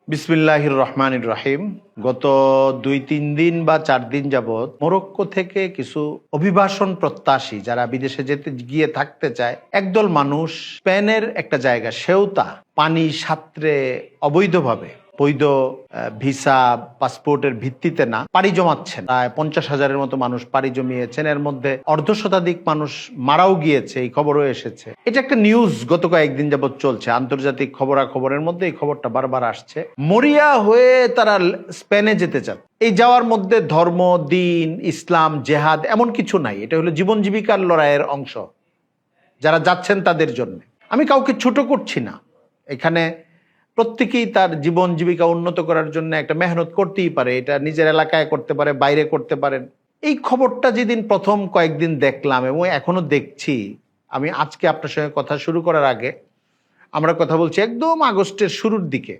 বিসমিল্লাহির রহমানির রহিম। গত ২-৩ দিন বা ৪ দিন যাবৎ মরক্কো থেকে কিছু অভিবাসন প্রত্যাশী যারা বিদেশে যেতে গিয়ে থাকতে চায়, একদল মানুষ স্পেনের একটা জায়গা সেউতা পানি সাঁতরে অবৈধভাবে বৈধ ভিসা পাসপোর্টের ভিত্তিতে না পাড়ি জমাচ্ছেন। প্রায় 50,000-এর মতো মানুষ পাড়ি জমিয়েছেন। এর মধ্যে অর্ধশতাধিক মানুষ মারাও গিয়েছে, এই খবরও এসেছে। এটা একটা নিউজ গত কয়েকদিন যাবৎ চলছে, আন্তর্জাতিক খবরাখবরের মধ্যে এই খবরটা বারবার আসছে। মরিয়া হয়ে তারা স্পেনে যেতে চান। এই যাওয়ার মধ্যে ধর্ম, দিন, ইসলাম, জেহাদ এমন কিছু নাই। এটা হলো জীবন জীবিকার লড়াইয়ের অংশ যারা যাচ্ছেন তাদের জন্য। আমি কাউকে ছোট করছি না। এখানে প্রত্যেকেই তার জীবন জীবিকা উন্নত করার জন্য একটা মেহনত করতেই পারে। এটা নিজের এলাকায় করতে পারে, বাইরে করতে পারেন। এই খবরটা যেদিন প্রথম কয়েকদিন দেখলাম এবং এখনো দেখছি, আমি আজকে আপনার সঙ্গে কথা শুরু করার আগে আমরা কথা বলছি একদম আগস্টের শুরুর দিকে,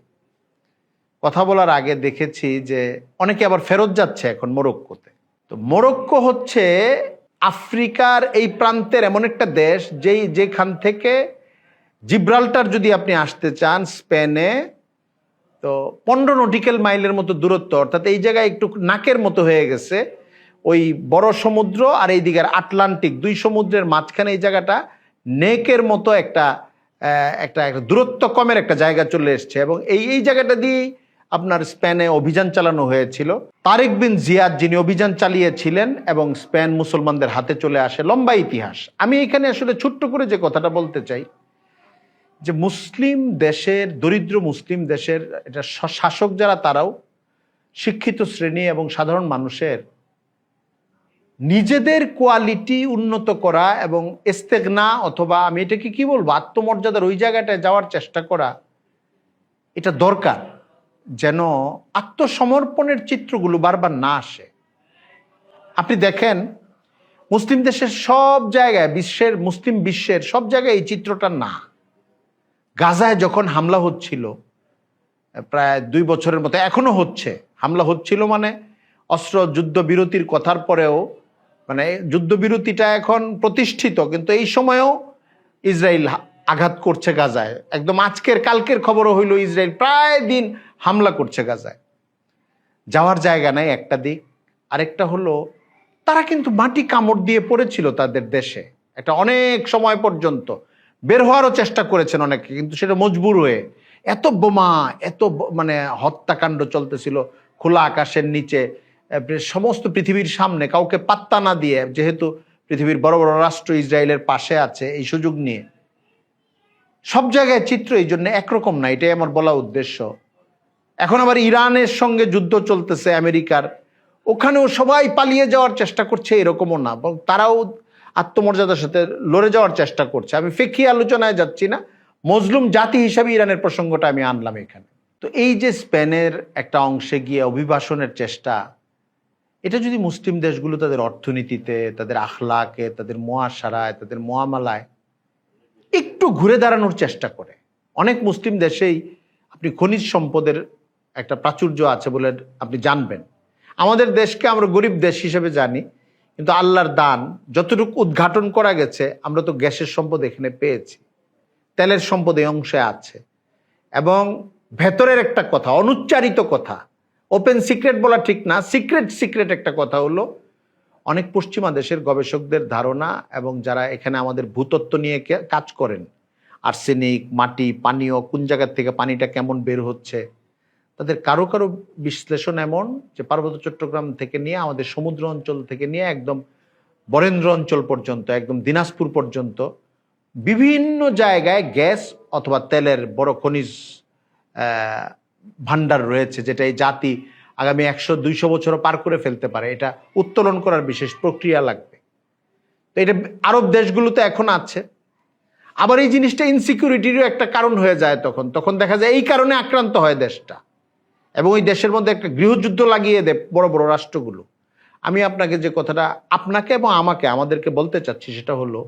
কথা বলার আগে দেখেছি যে অনেকে আবার ফেরত যাচ্ছে এখন মরক্কোতে। তো মরক্কো হচ্ছে আফ্রিকার এই প্রান্তের এমন একটা দেশ যেখান থেকে জিব্রাল্টার যদি আপনি আসতে চান স্পেনে, তো 15 নটিক্যাল মাইলের মতো দূরত্ব, অর্থাৎ এই জায়গায় একটু নাকের মতো হয়ে গেছে। ওই বড় সমুদ্র আর এই দিকের আটলান্টিক, দুই সমুদ্রের মাঝখানে এই জায়গাটা নেকের মতো একটা দূরত্ব কমের একটা জায়গা চলে এসছে। এবং এই জায়গাটা দিয়েই আপনার স্পেনে অভিযান চালানো হয়েছিল। তারেক বিন জিয়াদ যিনি অভিযান চালিয়েছিলেন এবং স্পেন মুসলমানদের হাতে চলে আসে, লম্বা ইতিহাস। আমি এখানে আসলে ছোট্ট করে যে কথাটা বলতে চাই যে মুসলিম দেশের, দরিদ্র মুসলিম দেশের এটা শাসক যারা, তারাও শিক্ষিত শ্রেণী এবং সাধারণ মানুষের নিজেদের কোয়ালিটি উন্নত করা এবং ইস্তেগনা, অথবা আমি এটাকে কি বলবো, আত্মমর্যাদার ওই জায়গাটায় যাওয়ার চেষ্টা করা, এটা দরকার, যেন আত্মসমর্পণের চিত্রগুলো বারবার না আসে। আপনি দেখেন মুসলিম দেশের সব জায়গায়, মুসলিম বিশ্বের সব জায়গায় এই চিত্রটা না। গাজায় যখন হামলা হচ্ছিল প্রায় 2 বছরের মতো, এখনো হচ্ছে, হামলা হচ্ছিল মানে অস্ত্র যুদ্ধবিরতির কথার পরেও, মানে যুদ্ধবিরতিটা এখন প্রতিষ্ঠিত, কিন্তু এই সময়েও ইসরায়েল আঘাত করছে গাজায়। একদম কালকের খবরও হইল ইসরায়েল প্রায় দিন হামলা করছে গাজায়। যাওয়ার জায়গা নাই একটা দিক। আরেকটা হলো তারা কিন্তু মাটি কামড় দিয়ে পড়েছিল তাদের দেশে একটা অনেক সময় পর্যন্ত। বের হওয়ারও চেষ্টা করেছেন অনেকে, কিন্তু সেটা মজবুর হয়ে। এত বোমা, মানে হত্যাকাণ্ড চলতেছিল খোলা আকাশের নিচে, সমস্ত পৃথিবীর সামনে, কাউকে পাত্তা না দিয়ে, যেহেতু পৃথিবীর বড় বড় রাষ্ট্র ইসরায়েলের পাশে আছে, এই সুযোগ নিয়ে সব জায়গায় চিত্র এই জন্য একরকম না, এটাই আমার বলা উদ্দেশ্য। এখন আবার ইরানের সঙ্গে যুদ্ধ চলতেছে আমেরিকার, ওখানেও সবাই পালিয়ে যাওয়ার চেষ্টা করছে, এরকমও না, এবং তারাও আত্মমর্যাদার সাথে লড়ে যাওয়ার চেষ্টা করছে। আমি ফিকহি আলোচনায় যাচ্ছি না, মজলুম জাতি হিসাবে ইরানের প্রসঙ্গটা আমি আনলাম এখানে। তো এই যে স্পেনের একটা অংশে গিয়ে অভিবাসনের চেষ্টা, এটা যদি মুসলিম দেশগুলো তাদের অর্থনীতিতে, তাদের আখলাকে, তাদের মুআশারায়, তাদের মুআমালায় একটু ঘুরে দাঁড়ানোর চেষ্টা করে। অনেক মুসলিম দেশেই আপনি খনিজ সম্পদের একটা প্রাচুর্য আছে বলে আপনি জানবেন। আমাদের দেশকে আমরা গরিব দেশ হিসেবে জানি, কিন্তু আল্লাহর দান যতটুকু উদ্ঘাটন করা গেছে, আমরা তো গ্যাসের সম্পদ এখানে পেয়েছি, তেলের সম্পদ এই অংশে আছে। এবং ভেতরের একটা কথা, অনুচ্চারিত কথা, ওপেন সিক্রেট বলা ঠিক না, সিক্রেট একটা কথা হলো, অনেক পশ্চিমা দেশের গবেষকদের ধারণা এবং যারা এখানে আমাদের ভূতত্ত্ব নিয়ে কাজ করেন, আর্সেনিক, মাটি, পানীয়, কোন জায়গা থেকে পানিটা কেমন বের হচ্ছে, তাদের কারো বিশ্লেষণ এমন যে পার্বত্য চট্টগ্রাম থেকে নিয়ে, আমাদের সমুদ্র অঞ্চল থেকে নিয়ে একদম বরেন্দ্র অঞ্চল পর্যন্ত, একদম দিনাজপুর পর্যন্ত বিভিন্ন জায়গায় গ্যাস অথবা তেলের বড় খনিজ ভান্ডার রয়েছে, যেটা এই জাতি আগামী 100-200 বছরও পার করে ফেলতে পারে। এটা উত্তোলন করার বিশেষ প্রক্রিয়া লাগবে। তো এটা আরব দেশগুলোতে এখন আছে। আবার এই জিনিসটা ইনসিকিউরিটিরও একটা কারণ হয়ে যায়। তখন দেখা যায় এই কারণে আক্রান্ত হয় দেশটা, এবং ওই দেশের মধ্যে একটা গৃহযুদ্ধ লাগিয়ে দেয় বড় বড় রাষ্ট্রগুলো। আমি আপনাকে যে কথাটা, আপনাকে এবং আমাদেরকে বলতে চাচ্ছি, সেটা হলো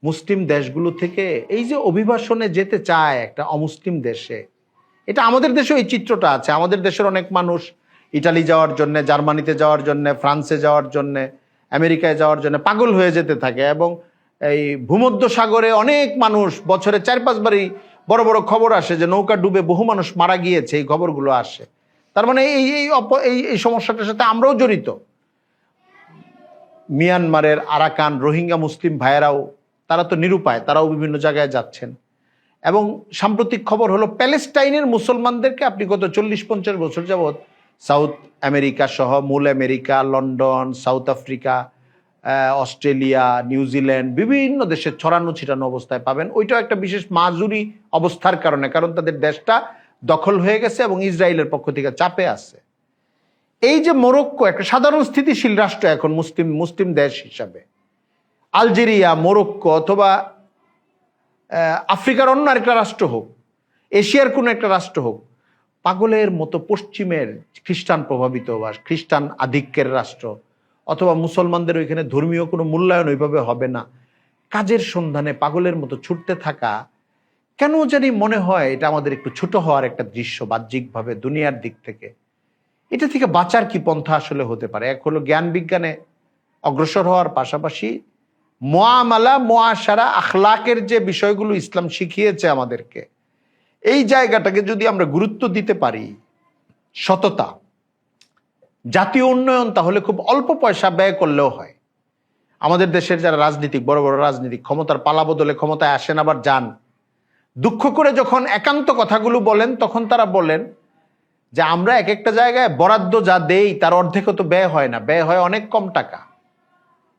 মুসলিম দেশগুলো থেকে এই যে অভিবাসনে যেতে চায় একটা অমুসলিম দেশে, এটা আমাদের দেশেও এই চিত্রটা আছে। আমাদের দেশের অনেক মানুষ ইটালি যাওয়ার জন্য, জার্মানিতে যাওয়ার জন্য, ফ্রান্সে যাওয়ার জন্য, আমেরিকায় যাওয়ার জন্য পাগল হয়ে যেতে থাকে। এবং এই ভূমধ্য সাগরে অনেক মানুষ বছরে 4-5 বারই বড় বড় খবর আসে যে নৌকা ডুবে বহু মানুষ মারা গিয়েছে, এই খবরগুলো আসে। তার মানে এই এই এই সমস্যাটার সাথে আমরাও জড়িত। মিয়ানমারের আরাকান রোহিঙ্গা মুসলিম ভাইয়েরাও, তারা তো নিরুপায়, তারাও বিভিন্ন জায়গায় যাচ্ছেন। এবং সাম্প্রতিক খবর হলো প্যালেস্টাইনের মুসলমানদেরকে আপনি গত 40-50 বছর যাবৎ সাউথ আমেরিকা সহ মূল America, London, south Africa, Australia, New Zealand, বিভিন্ন দেশে ছড়ানো ছিটানো অবস্থায় পাবেন। ওইটাও একটা বিশেষ মাজুরি অবস্থার কারণে, কারণ তাদের দেশটা দখল হয়ে গেছে এবং ইসরায়েলের পক্ষ থেকে চাপে আছে। এই যে মরক্কো একটা সাধারণ স্থিতিশীল রাষ্ট্র এখন মুসলিম দেশ হিসাবে, আলজেরিয়া, মরক্কো অথবা আফ্রিকার অন্য আরেকটা রাষ্ট্র হোক, এশিয়ার কোনো একটা রাষ্ট্র হোক, পাগলের মতো পশ্চিমের খ্রিস্টান প্রভাবিত বা খ্রিস্টান আধিক্যের রাষ্ট্র, অথবা মুসলমানদের ওইখানে ধর্মীয় কোনো মূল্যায়ন ওইভাবে হবে না, কাজের সন্ধানে পাগলের মতো ছুটতে থাকা, কেন জানি মনে হয় এটা আমাদের একটু ছোট হওয়ার একটা দৃশ্য বাহ্যিকভাবে দুনিয়ার দিক থেকে। এটা থেকে বাঁচার কি পন্থা আসলে হতে পারে? এক হলো জ্ঞান বিজ্ঞানে অগ্রসর হওয়ার পাশাপাশি মুআমালা, মুআশারা, আখলাকের যে বিষয়গুলো ইসলাম শিখিয়েছে আমাদেরকে, এই জায়গাটাকে যদি আমরা গুরুত্ব দিতে পারি, সততা, জাতীয় উন্নয়ন, তাহলে খুব অল্প পয়সা ব্যয় করলেও হয়। আমাদের দেশের যারা রাজনীতিক, বড় বড় রাজনীতিক, ক্ষমতার পালা বদলে ক্ষমতায় আসেন আবার যান, দুঃখ করে যখন একান্ত কথাগুলো বলেন তখন তারা বলেন যে আমরা এক একটা জায়গায় বরাদ্দ যা দেই তার অর্ধেকও তো ব্যয় হয় না, ব্যয় হয় অনেক কম টাকা।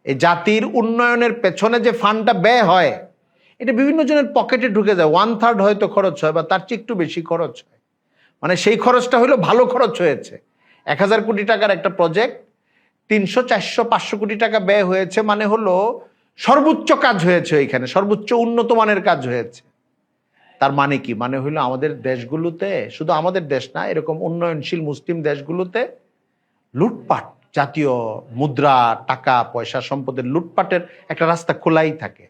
এই জাতির উন্নয়নের পেছনে যে ফান্ডটা ব্যয় হয়, এটা বিভিন্ন জনের পকেটে ঢুকে যায়, 1/3 হয়তো খরচ হয় বা তার চেয়ে একটু বেশি খরচ হয়। মানে সেই খরচটা হলো ভালো খরচ হয়েছে। 1000 কোটি টাকার একটা প্রজেক্ট 300, 400, 500 কোটি টাকা ব্যয় হয়েছে, মানে হলো সর্বোচ্চ কাজ হয়েছে, ওইখানে সর্বোচ্চ উন্নত মানের কাজ হয়েছে। তার মানে কি? মানে হলো আমাদের দেশগুলোতে, শুধু আমাদের দেশ না, এরকম উন্নয়নশীল মুসলিম দেশগুলোতে লুটপাট, জাতীয় মুদ্রা, টাকা পয়সা, সম্পদের লুটপাটের একটা রাস্তা খোলাই থাকে,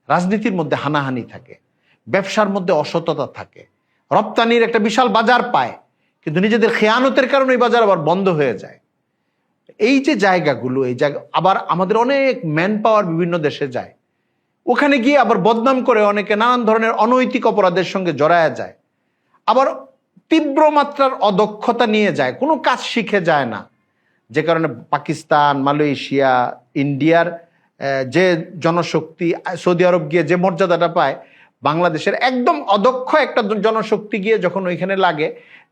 রাজনীতির মধ্যে হানাহানি থাকে, ব্যবসার মধ্যে অসততা থাকে, রপ্তানির একটা বিশাল বাজার পায়, কিন্তু নিজেদের খেয়ানতের কারণে এই বাজার আবার বন্ধ হয়ে যায়। এই যে জায়গাগুলো, এই জায়গা আবার আমাদের অনেক ম্যান পাওয়ার বিভিন্ন দেশে যায়, ওখানে গিয়ে আবার বদনাম করে অনেকে নানান ধরনের অনৈতিক অপরাধের সঙ্গে জড়ায়া যায়, আবার তীব্র মাত্রার অদক্ষতা নিয়ে যায়, কোনো কাজ শিখে যায় না। যে কারণে পাকিস্তান, মালয়েশিয়া, ইন্ডিয়ার যে জনশক্তি সৌদি আরব গিয়ে যে মর্যাদাটা পায়, বাংলাদেশের একদম অদক্ষ একটা জনশক্তি গিয়ে যখন ওইখানে লাগে,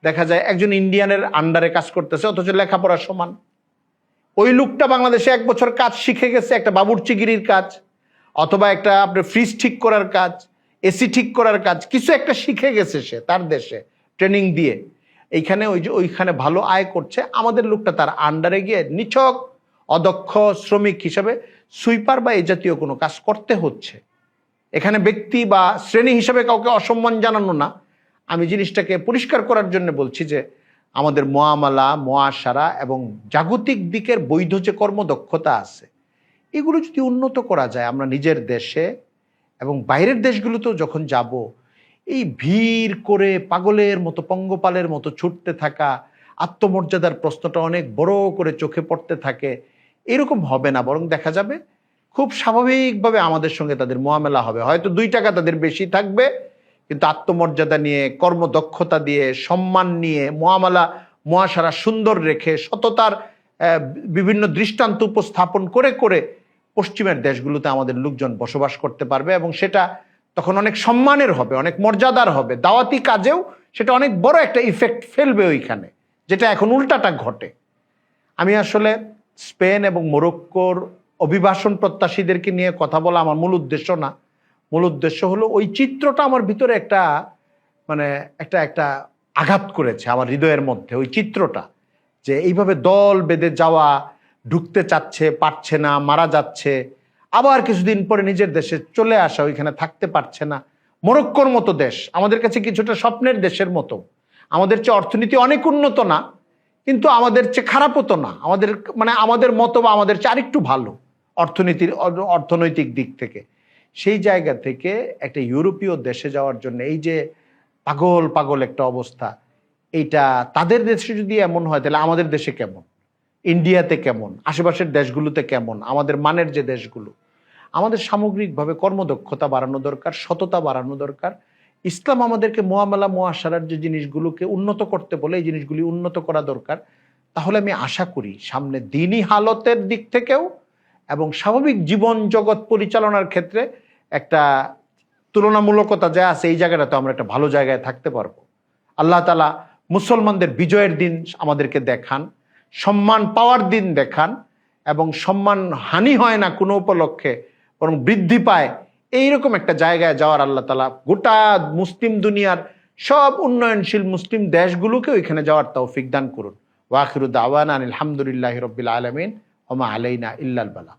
দেখা যায় একজন ইন্ডিয়ানের আন্ডারে কাজ করতেছে, অথচ লেখাপড়া সমান। ওই লোকটা বাংলাদেশে 1 বছর কাজ শিখে গেছে, একটা বাবুর্চিগিরির কাজ অথবা একটা আপনার ফ্রিজ ঠিক করার কাজ, এসি ঠিক করার কাজ, কিছু একটা শিখে গেছে সে তার দেশে ট্রেনিং দিয়ে, এইখানে ওইখানে ভালো আয় করছে। আমাদের লোকটা তার আন্ডারে গিয়ে নিছক অদক্ষ শ্রমিক হিসাবে সুইপার বা এই জাতীয় কোনো কাজ করতে হচ্ছে। এখানে ব্যক্তি বা শ্রেণী হিসাবে কাউকে অসম্মান জানানো না, আমি জিনিসটাকে পরিষ্কার করার জন্য বলছি যে আমাদের মুআমালা, মুআশারা এবং জাগতিক দিকের বৈধ যে কর্মদক্ষতা আছে, এগুলো যদি উন্নত করা যায়, আমরা নিজের দেশে এবং বাইরের দেশগুলোতেও যখন যাব, এই ভিড় করে পাগলের মতো, পঙ্গপালের মতো ছুটতে থাকা, আত্মমর্যাদার প্রশ্নটা অনেক বড় করে চোখে পড়তে থাকে, এরকম হবে না। বরং দেখা যাবে খুব স্বাভাবিকভাবে আমাদের সঙ্গে তাদের মুআমালা হবে। হয়তো 2 টাকা তাদের বেশি থাকবে, কিন্তু আত্মমর্যাদা নিয়ে, কর্মদক্ষতা দিয়ে, সম্মান নিয়ে, মুআমালা মুআশারা সুন্দর রেখে, সততার বিভিন্ন দৃষ্টান্ত উপস্থাপন করে করে পশ্চিমের দেশগুলোতে আমাদের লোকজন বসবাস করতে পারবে, এবং সেটা তখন অনেক সম্মানের হবে, অনেক মর্যাদার হবে। দাওয়াতি কাজেও সেটা অনেক বড় একটা ইফেক্ট ফেলবে ওইখানে, যেটা এখন উল্টাটা ঘটে। আমি আসলে স্পেন এবং মরক্কোর অভিবাসন প্রত্যাশীদেরকে নিয়ে কথা বলা আমার মূল উদ্দেশ্য না। মূল উদ্দেশ্য হলো ওই চিত্রটা আমার ভিতরে একটা মানে একটা আঘাত করেছে আমার হৃদয়ের মধ্যে, ওই চিত্রটা যে এইভাবে দল বেঁধে যাওয়া, ঢুকতে চাচ্ছে, পারছে না, মারা যাচ্ছে, আবার কিছুদিন পরে নিজের দেশে চলে আসা, ওইখানে থাকতে পারছে না। মরক্কোর মতো দেশ আমাদের কাছে কিছুটা স্বপ্নের দেশের মতো, আমাদের চেয়ে অর্থনীতি অনেক উন্নত না, কিন্তু আমাদের চেয়ে খারাপও তো না, আমাদের মানে আমাদের মতো বা আমাদের চেয়ে আরেকটু ভালো অর্থনৈতিক দিক থেকে। সেই জায়গা থেকে একটা ইউরোপীয় দেশে যাওয়ার জন্য এই যে পাগল পাগল একটা অবস্থা, এইটা তাদের দেশে যদি এমন হয়, তাহলে আমাদের দেশে কেমন, ইন্ডিয়াতে কেমন, আশেপাশের দেশগুলোতে কেমন, আমাদের মানের যে দেশগুলো। আমাদের সামগ্রিকভাবে কর্মদক্ষতা বাড়ানো দরকার, সততা বাড়ানো দরকার, ইসলাম আমাদেরকে মুআমালা মুআশারার যে জিনিসগুলোকে উন্নত করতে বলে, এই জিনিসগুলি উন্নত করা দরকার। তাহলে আমি আশা করি সামনে দিনী হালতের দিক থেকেও এবং স্বাভাবিক জীবন জগৎ পরিচালনার ক্ষেত্রে একটা তুলনামূলকতা যা আছে এই জায়গাটাতে আমরা একটা ভালো জায়গায় থাকতে পারবো। আল্লাহ তাআলা মুসলমানদের বিজয়ের দিন আমাদেরকে দেখান, সম্মান পাওয়ার দিন দেখান, এবং সম্মান হানি হয় না কোনো উপলক্ষে, বরং বৃদ্ধি পায়, এইরকম একটা জায়গায় যাওয়ার আল্লাহ তাআলা গোটা মুসলিম দুনিয়ার সব উন্নয়নশীল মুসলিম দেশগুলোকে ওইখানে যাওয়ার তৌফিক দান করুন। ওয়া আখিরু দাওয়ানা আনিল হামদুলিল্লাহি রাব্বিল আলামিন ওয়া মা আলাইনা ইল্লাল বালাগ।